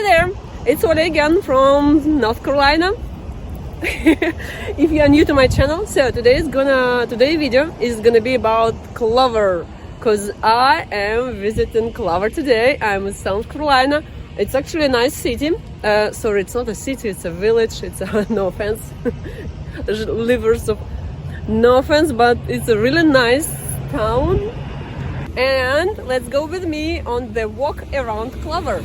there, it's Ola again from North Carolina. If you are new to my channel, so today's video is gonna be about Clover, because I am visiting Clover today. I'm in South Carolina. It's actually a nice city. Sorry, it's not a city, it's a village. It's no offense, livers of no offense, but it's a really nice town. And let's go with me on the walk around Clover.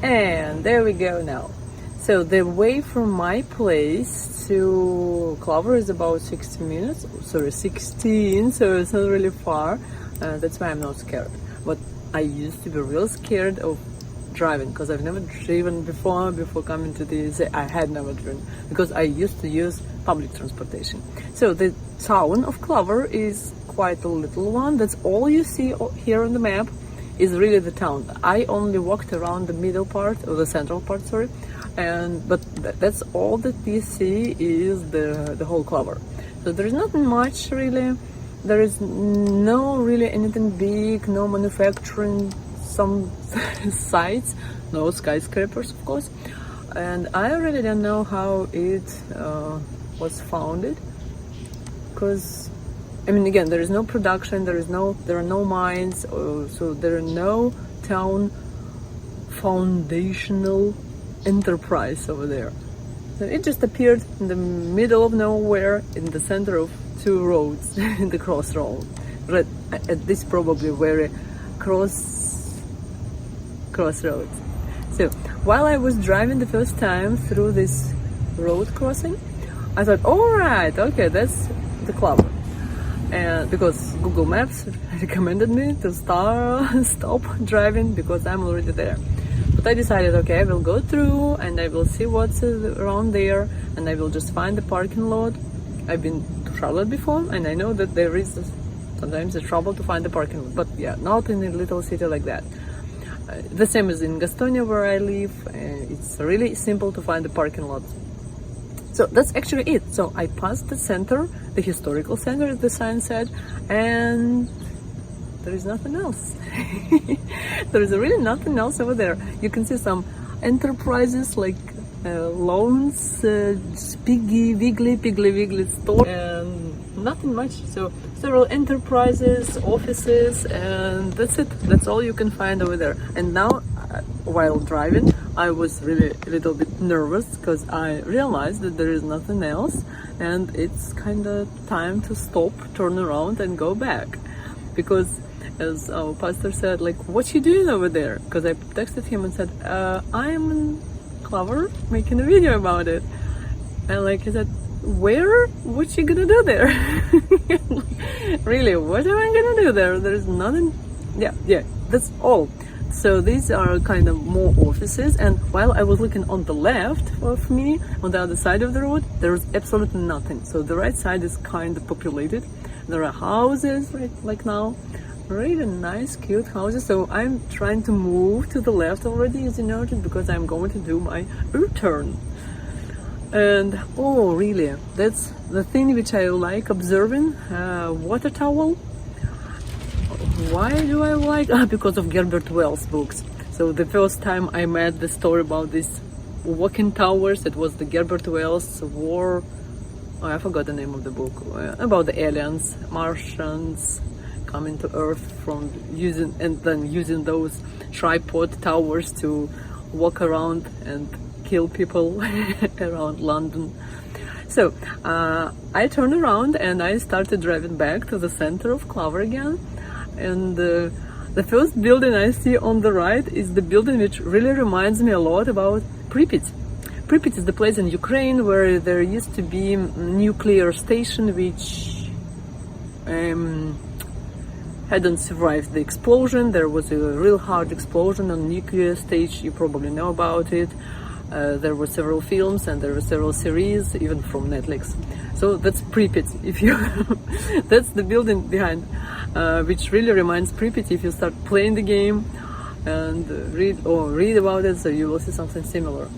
And there we go now. So the way from my place to Clover is about 16 minutes. Sorry, 16, so it's not really far. That's why I'm not scared. But I used to be real scared of driving, because I've never driven before coming to this. I had never driven because I used to use public transportation. So the town of Clover is quite a little one. That's all you see here on the map is really the town. I only walked around the middle part, or the central part, sorry, but that's all that you see is the whole Clover. So there is not much really. There is no really anything big, no manufacturing, some sites, no skyscrapers, of course. And I really don't know how it was founded, because I mean, again, there is no production, there are no mines, so there are no town foundational enterprise over there. So it just appeared in the middle of nowhere, in the center of two roads, in the crossroad. Right at this probably very crossroads. So while I was driving the first time through this road crossing, I thought, all right, okay, that's the Clover. And because Google Maps recommended me to stop driving because I'm already there. But I decided, okay, I will go through and I will see what's around there, and I will just find the parking lot. I've been to Charlotte before, and I know that there is sometimes a trouble to find the parking lot, but yeah, not in a little city like that. The same as in Gastonia, where I live. It's really simple to find the parking lot. So that's actually it. So I passed the center, the historical center, as the sign said, and there is nothing else. There is really nothing else over there. You can see some enterprises like loans, Piggly Wiggly store, and nothing much. So several enterprises, offices, and that's it. That's all you can find over there. And now, while driving, I was really a little bit nervous because I realized that there is nothing else, and it's kind of time to stop, turn around, and go back. Because, as our pastor said, like, what you doing over there? Because I texted him and said, I'm in Clover making a video about it. And like he said, where? What you gonna do there? Really, what am I gonna do there? There's nothing. Yeah, that's all. So these are kind of more offices, and while I was looking on the left of me, on the other side of the road, there was absolutely nothing. So the right side is kind of populated. There are houses, right, like now, really nice, cute houses. So I'm trying to move to the left already, as you noted, because I'm going to do my U-turn. And oh, really, that's the thing which I like observing. Water towel. Why do I like? Because of Gerbert Wells books. So the first time I met the story about these walking towers, it was the Gerbert Wells war. Oh, I forgot the name of the book. About the aliens, Martians coming to Earth from using those tripod towers to walk around and kill people around London. So I turned around and I started driving back to the center of Clover again. And the first building I see on the right is the building which really reminds me a lot about Pripyat. Pripyat is the place in Ukraine where there used to be a nuclear station which hadn't survived the explosion. There was a real hard explosion on nuclear stage. You probably know about it. There were several films and there were several series, even from Netflix. So that's Pripyat. If you, that's the building behind, which really reminds Pripyat. If you start playing the game and read about it, so you will see something similar.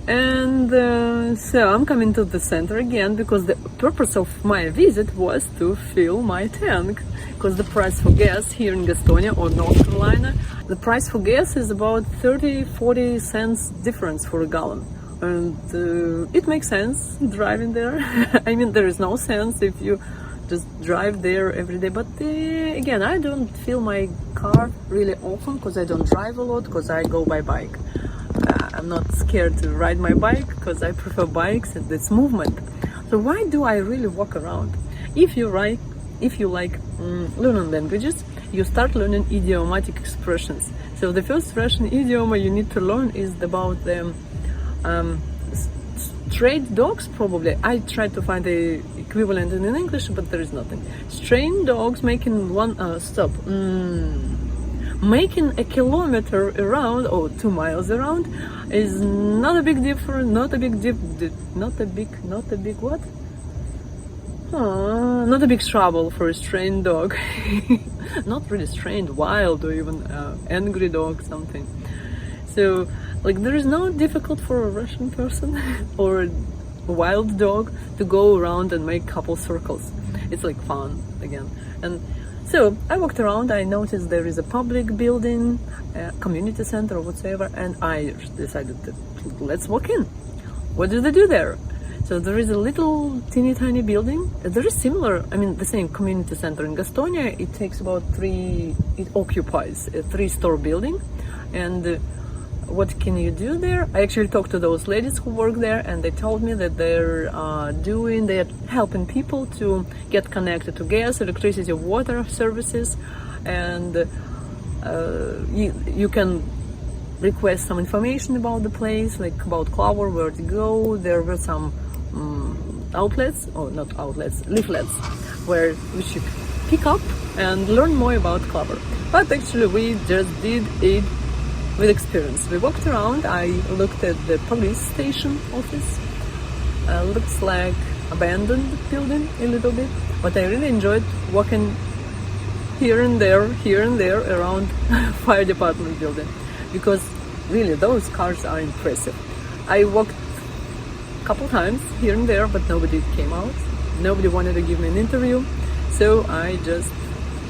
And so I'm coming to the center again because the purpose of my visit was to fill my tank, because the price for gas here in Gastonia or North Carolina, the price for gas is about 30-40 cents difference for a gallon. And it makes sense driving there. I mean, there is no sense if you just drive there every day. But again, I don't fill my car really often because I don't drive a lot, because I go by bike. I'm not scared to ride my bike because I prefer bikes and it's movement. So why do I really walk around? If you like learning languages, you start learning idiomatic expressions. So the first Russian idiom you need to learn is about the stray dogs, probably. I tried to find the equivalent in English, but there is nothing. Stray dogs making one making a kilometer around or 2 miles around is not a big difference, not a big trouble for a strained dog. Not really strained, wild or even angry dog, something. So like there is no difficult for a Russian person or a wild dog to go around and make couple circles. It's like fun again. And so I walked around, I noticed there is a public building, a community center or whatsoever, and I decided that let's walk in. What do they do there? So there is a little teeny tiny building. There is similar, I mean the same community center in Gastonia. It takes about it occupies a 3-store building. And what can you do there? I actually talked to those ladies who work there, and they told me that they're helping people to get connected to gas, electricity, water services, and you can request some information about the place, like about Clover, where to go. There were some leaflets, which you pick up and learn more about Clover. But actually we just did it with experience. We walked around, I looked at the police station office. Looks like abandoned building a little bit, but I really enjoyed walking here and there around fire department building, because really those cars are impressive. I walked a couple times here and there, but nobody came out. Nobody wanted to give me an interview, so I just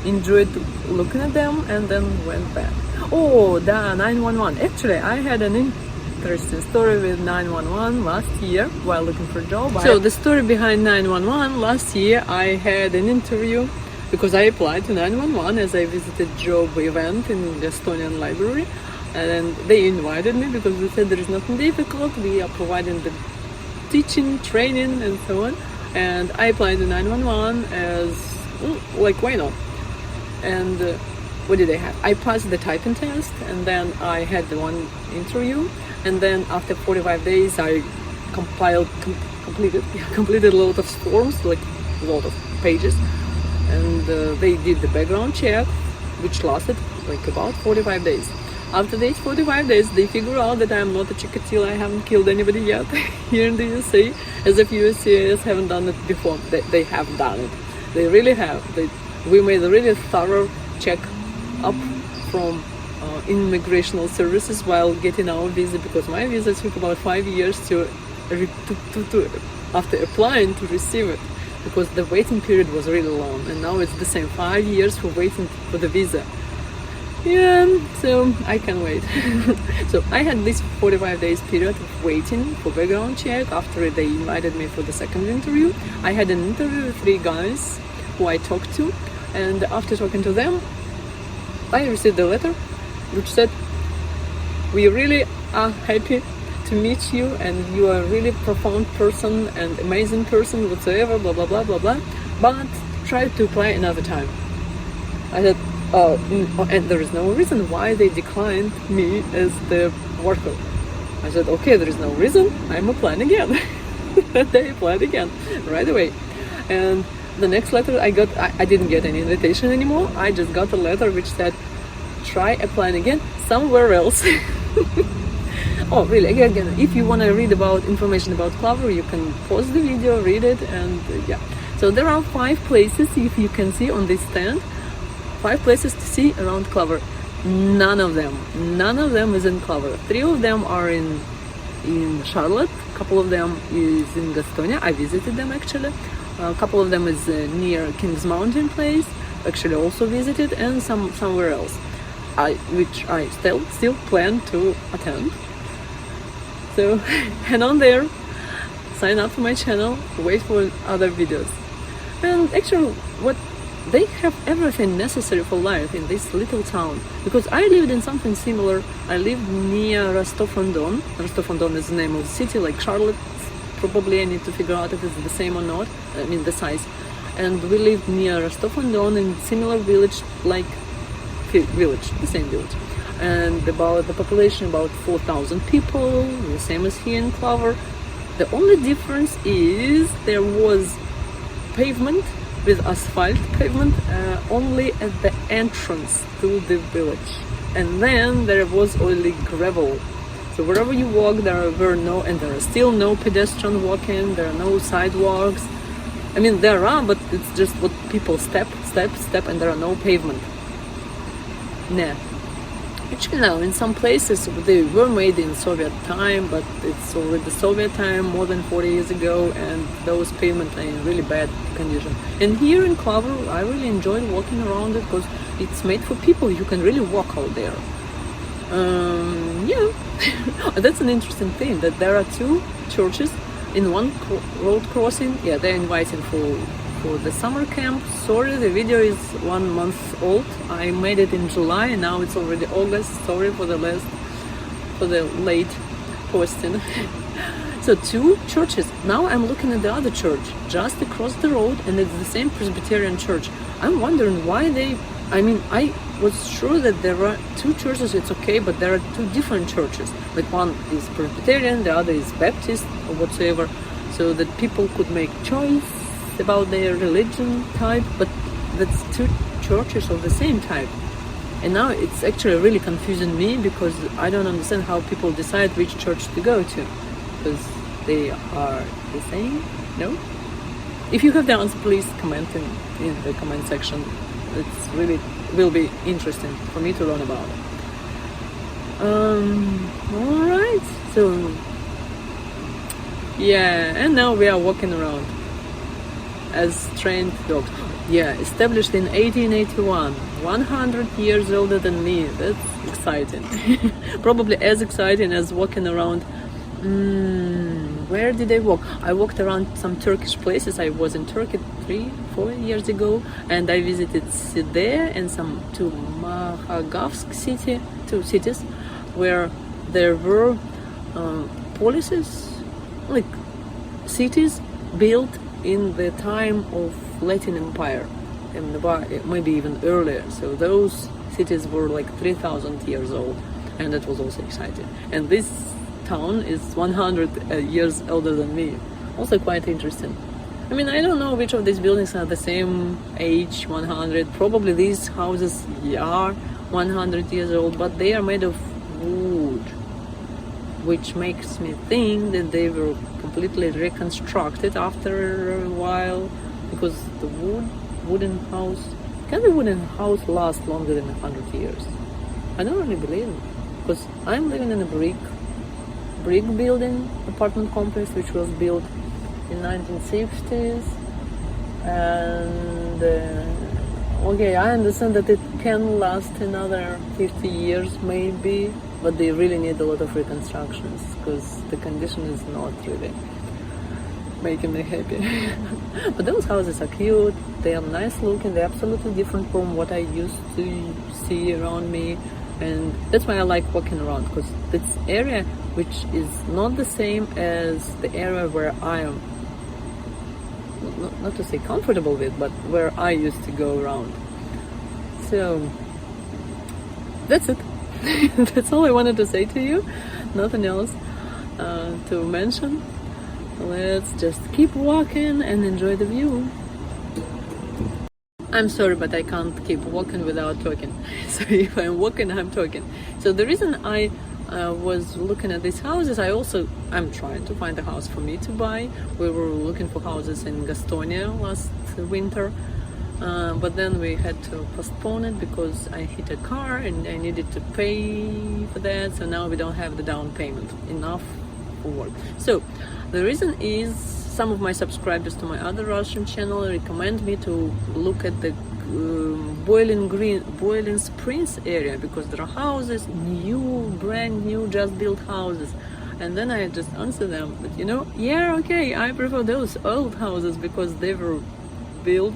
enjoyed looking at them and then went back. Oh, the 911. Actually, I had an interesting story with 911 last year while looking for a job. So the story behind 911, last year I had an interview because I applied to 911 as I visited job event in the Estonian library, and they invited me because they said there is nothing difficult, we are providing the teaching, training and so on. And I applied to 911 as, like, why not? And what did I have? I passed the typing test, and then I had the one interview, and then after 45 days I completed a lot of forms, like a lot of pages, and they did the background check, which lasted like about 45 days. After these 45 days, they figure out that I'm not a Chikatilo, I haven't killed anybody yet here in the USA, as if USCIS haven't done it before. They have done it. They really have. We made a really thorough check up from immigration services while getting our visa, because my visa took about 5 years to after applying to receive it, because the waiting period was really long, and now it's the same 5 years for waiting for the visa. Yeah, so I can wait. So I had this 45 days period of waiting for background check. After they invited me for the second interview, I had an interview with 3 guys who I talked to, and after talking to them, I received a letter which said, we really are happy to meet you, and you are a really profound person and amazing person whatsoever, blah blah blah blah blah, but try to apply another time. I said, and there is no reason why they declined me as the worker. I said, okay, there is no reason, I'm applying again. They applied again right away. And the next letter I got, I didn't get any invitation anymore. I just got a letter which said, try applying again somewhere else. Oh, really? Again, if you want to read about information about Clover, you can pause the video, read it, and yeah. So there are 5 places, if you can see on this stand, 5 places to see around Clover. None of them is in Clover. 3 of them are in in Charlotte, a couple of them is in Gastonia. I visited them actually. A couple of them is near Kings Mountain place, actually also visited, and somewhere else, which I still plan to attend. So head on there, sign up to my channel, wait for other videos. And actually, what they have everything necessary for life in this little town, because I lived in something similar. I lived near Rostov-on-Don. Rostov-on-Don is the name of the city, like Charlotte. Probably I need to figure out if it's the same or not, I mean the size. And we lived near Rostov-on-Don in similar village, like the same village. And about the population, about 4,000 people, the same as here in Clover. The only difference is there was pavement with asphalt pavement only at the entrance to the village, and then there was only gravel. So wherever you walk, there are still no pedestrian walking, there are no sidewalks. I mean, there are, but it's just what people step, and there are no pavement. Nah. Actually, no, in some places they were made in Soviet time, but it's already Soviet time, more than 40 years ago, and those pavements are in really bad condition. And here in Clover, I really enjoyed walking around it because it's made for people. You can really walk out there. Yeah, that's an interesting thing, that there are two churches in one road crossing. Yeah, they're inviting for the summer camp. Sorry, the video is 1 month old. I made it in July and now it's already August. Sorry for the late posting. So two churches. Now I'm looking at the other church just across the road, and it's the same Presbyterian church. I'm wondering why I was sure that there are two churches, it's okay, but there are two different churches. Like one is Presbyterian, the other is Baptist or whatsoever, so that people could make choice about their religion type, but that's two churches of the same type. And now it's actually really confusing me, because I don't understand how people decide which church to go to, because they are the same. No? If you have the answer, please comment in the comment section. It's really will be interesting for me to learn about it. Alright, so yeah, and now we are walking around as trained dogs. Yeah, established in 1881, 100 years older than me. That's exciting. Probably as exciting as walking around. Where did I walk? I walked around some Turkish places. I was in Turkey 3-4 years ago, and I visited Side and two Mahagovsk city, two cities, where there were policies, like cities built in the time of Latin Empire, and maybe even earlier. So those cities were like 3,000 years old, and that was also exciting. And this town is 100 years older than me. Also quite interesting. I mean, I don't know which of these buildings are the same age, 100. Probably these houses are 100 years old, but they are made of wood, which makes me think that they were completely reconstructed after a while, because the wooden house, can the wooden house last longer than 100 years? I don't really believe it, because I'm living in a brick building apartment complex, which was built in 1960s, and okay, I understand that it can last another 50 years maybe, but they really need a lot of reconstructions, because the condition is not really making me happy. But those houses are cute, they are nice looking, they're absolutely different from what I used to see around me, and that's why I like walking around, because it's area which is not the same as the area where I am, not to say comfortable with, but where I used to go around. So that's it. That's all I wanted to say to you, nothing else to mention. Let's just keep walking and enjoy the view. I'm sorry, but I can't keep walking without talking. So if I'm walking, I'm talking. So the reason I was looking at these houses, I'm trying to find a house for me to buy. We were looking for houses in Gastonia last winter, but then we had to postpone it because I hit a car and I needed to pay for that. So now we don't have the down payment enough for work. So the reason is some of my subscribers to my other Russian channel recommend me to look at the Boiling Springs area, because there are houses, brand new, just built houses. And then I just answer them that, yeah, okay, I prefer those old houses because they were built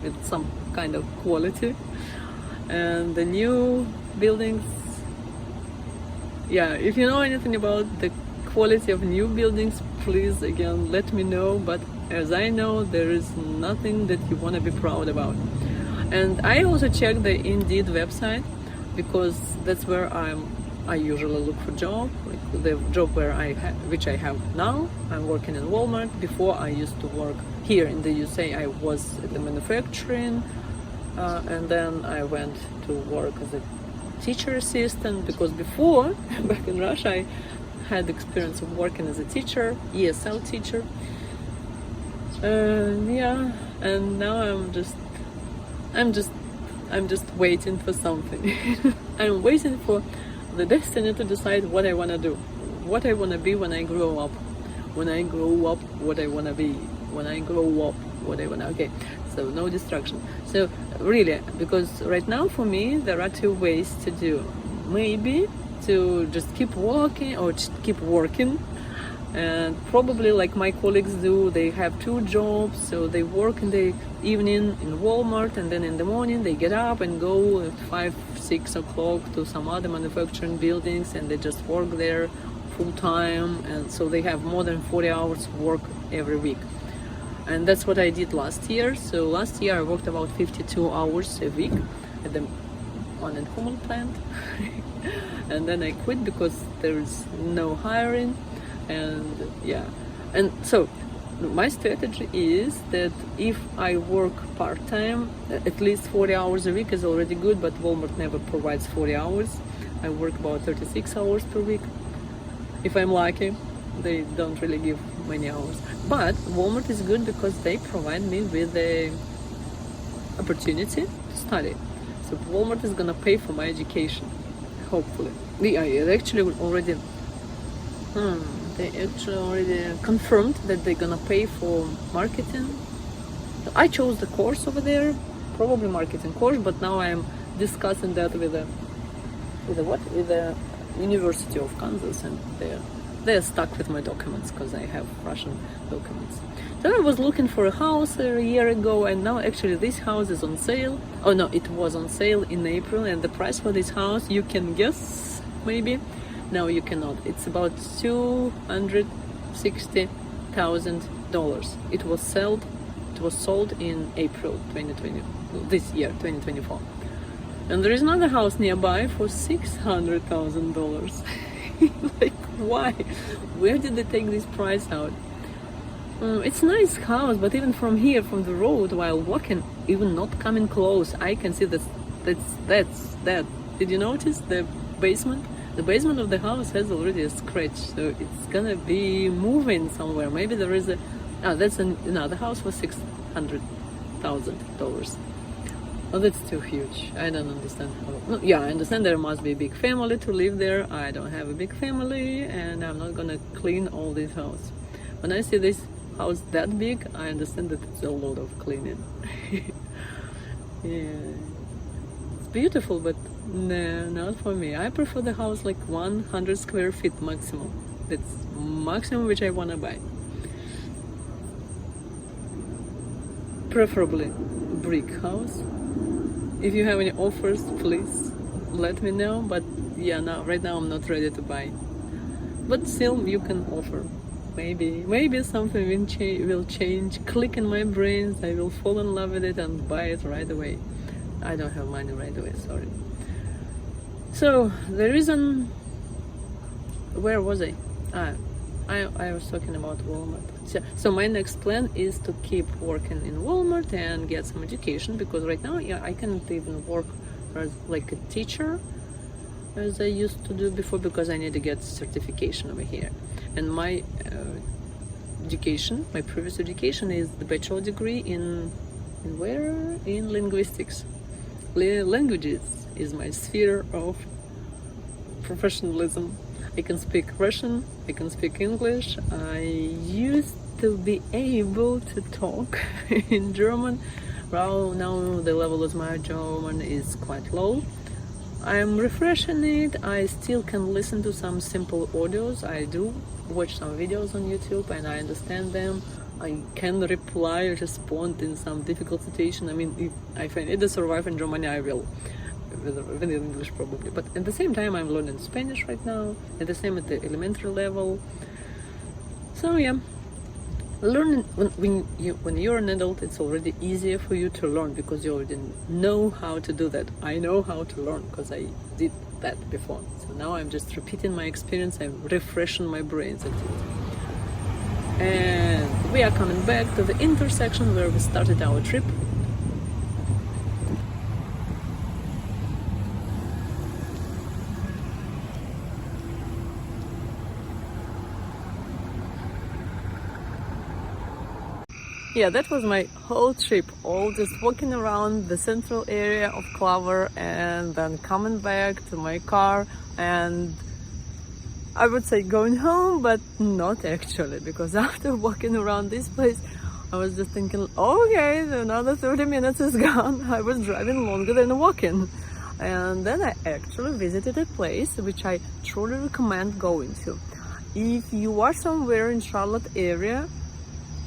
with some kind of quality. And the new buildings, yeah, if you know anything about the quality of new buildings, please again let me know. But as I know, there is nothing that you want to be proud about. And I also check the Indeed website, because that's where I usually look for job, like the job which I have now. I'm working in Walmart. Before I used to work here in the USA. I was at the manufacturing, and then I went to work as a teacher assistant, because before, back in Russia, I had experience of working as a teacher, ESL teacher. Yeah, and now I'm just waiting for something. I'm waiting for the destiny to decide what I want to do, what I want to be when I grow up. When I grow up, what I want to be. When I grow up, what I want to... Okay, so no distraction. So really, because right now for me, there are two ways to do. Maybe to just keep walking or just keep working. And probably like my colleagues do, they have two jobs, so they work in the evening in Walmart, and then in the morning they get up and go at 5-6 o'clock to some other manufacturing buildings, and they just work there full time, and so they have more than 40 hours work every week. And that's what I did last year. So last year I worked about 52 hours a week at the unemployment plant. And then I quit because there is no hiring. And yeah, and so my strategy is that if I work part-time, at least 40 hours a week is already good, but Walmart never provides 40 hours. I work about 36 hours per week. If I'm lucky, they don't really give many hours. But Walmart is good because they provide me with the opportunity to study. So Walmart is gonna pay for my education, hopefully. They actually already confirmed that they're gonna pay for marketing. I chose the course over there, probably marketing course, but now I'm discussing that with the University of Kansas, and they're stuck with my documents because I have Russian documents. So I was looking for a house a year ago, and now actually this house is on sale. Oh no, it was on sale in April, and the price for this house, you can guess, maybe. No, you cannot. It's about $260,000. It was sold in April 2020, this year, 2024. And there is another house nearby for $600,000. Like, why? Where did they take this price out? It's a nice house, but even from here, from the road, while walking, even not coming close, I can see that's that. Did you notice the basement? The basement of the house has already a scratch, so it's gonna be moving somewhere. Maybe there is the house was $600,000. Oh, that's too huge. I don't understand how. No, yeah, I understand there must be a big family to live there. I don't have a big family, and I'm not gonna clean all this house. When I see this house that big, I understand that it's a lot of cleaning. Yeah, it's beautiful, but no, not for me. I prefer the house like 100 square feet maximum. That's maximum which I wanna buy. Preferably brick house. If you have any offers, please let me know. But yeah, right now I'm not ready to buy. But still, you can offer. Maybe something will change. Click in my brains. I will fall in love with it and buy it right away. I don't have money right away. Sorry. So the reason. Where was I? I was talking about Walmart. So my next plan is to keep working in Walmart and get some education, because right now, yeah, I cannot even work as like a teacher as I used to do before, because I need to get certification over here. And my education, my previous education, is the bachelor degree in linguistics. Languages is my sphere of professionalism. I can speak Russian, I can speak English. I used to be able to talk in German. Well, now the level of my German is quite low. I'm refreshing it. I still can listen to some simple audios. I do watch some videos on YouTube and I understand them. I can respond in some difficult situation. I mean, if I need to survive in Germany, I will. With English probably. But at the same time, I'm learning Spanish right now. At the same at the elementary level. So yeah. Learning when you're an adult, it's already easier for you to learn because you already know how to do that. I know how to learn because I did that before. So now I'm just repeating my experience and refreshing my brains. And we are coming back to the intersection where we started our trip. Yeah, that was my whole trip, all just walking around the central area of Clover and then coming back to my car, and I would say going home, but not actually, because after walking around this place, I was just thinking, okay, another 30 minutes is gone. I was driving longer than walking. And then I actually visited a place which I truly recommend going to. If you are somewhere in Charlotte area,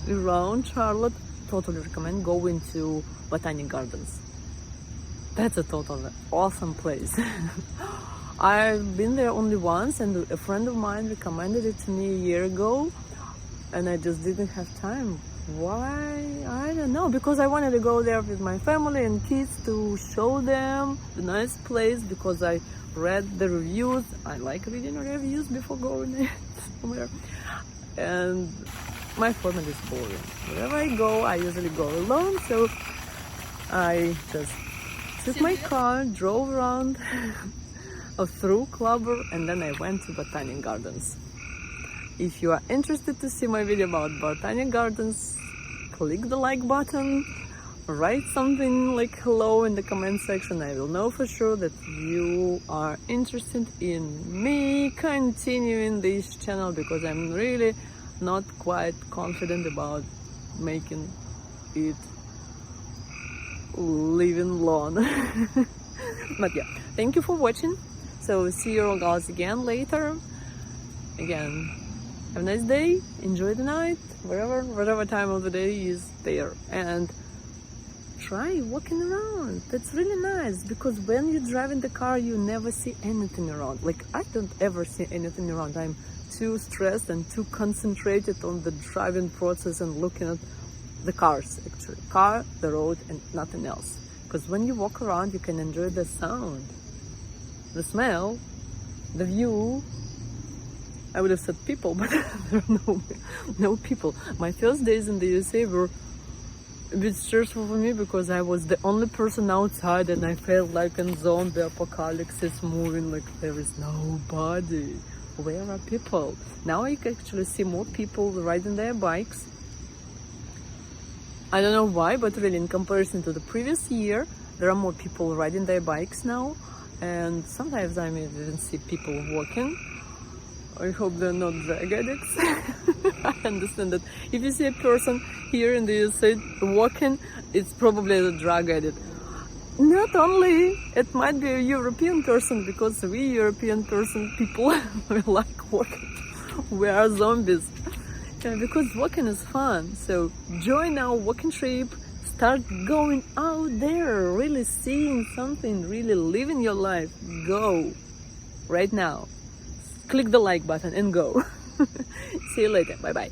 around Charlotte, totally recommend going to Botanic Gardens. That's a totally awesome place. I've been there only once and a friend of mine recommended it to me a year ago and I just didn't have time. Why? I don't know, because I wanted to go there with my family and kids to show them the nice place because I read the reviews. I like reading reviews before going somewhere. And my family is boring. Wherever I go, I usually go alone, so I just took my car, drove around through Clover, and then I went to Botanic Gardens. If you are interested to see my video about Botanic Gardens, click the like button, write something like hello in the comment section. I will know for sure that you are interested in me continuing this channel because I'm really not quite confident about making it living long. But yeah, thank you for watching. So see you guys again later. Again, have a nice day, enjoy the night, whatever time of the day is there, and try walking around. That's really nice because when you drive in the car you never see anything around. Like, I don't ever see anything around. I'm too stressed and too concentrated on the driving process and looking at the cars, actually. Car, the road, and nothing else. Because when you walk around you can enjoy the sound, the smell, the view. I would have said people, but there are no people. My first days in the USA were a bit stressful for me because I was the only person outside and I felt like in zombie apocalypse is moving, like there is nobody. Where are people? Now I can actually see more people riding their bikes. I don't know why, but really in comparison to the previous year, there are more people riding their bikes now, and sometimes I may even see people walking. I hope they're not drug addicts. I understand that if you see a person here in the USA walking, it's probably a drug addict. Not only, it might be a European person, because we European people, we like walking. We are zombies. Yeah, because walking is fun. So join our walking trip, start going out there, really seeing something, really living your life. Go right now. Click the like button and go. See you later. Bye bye.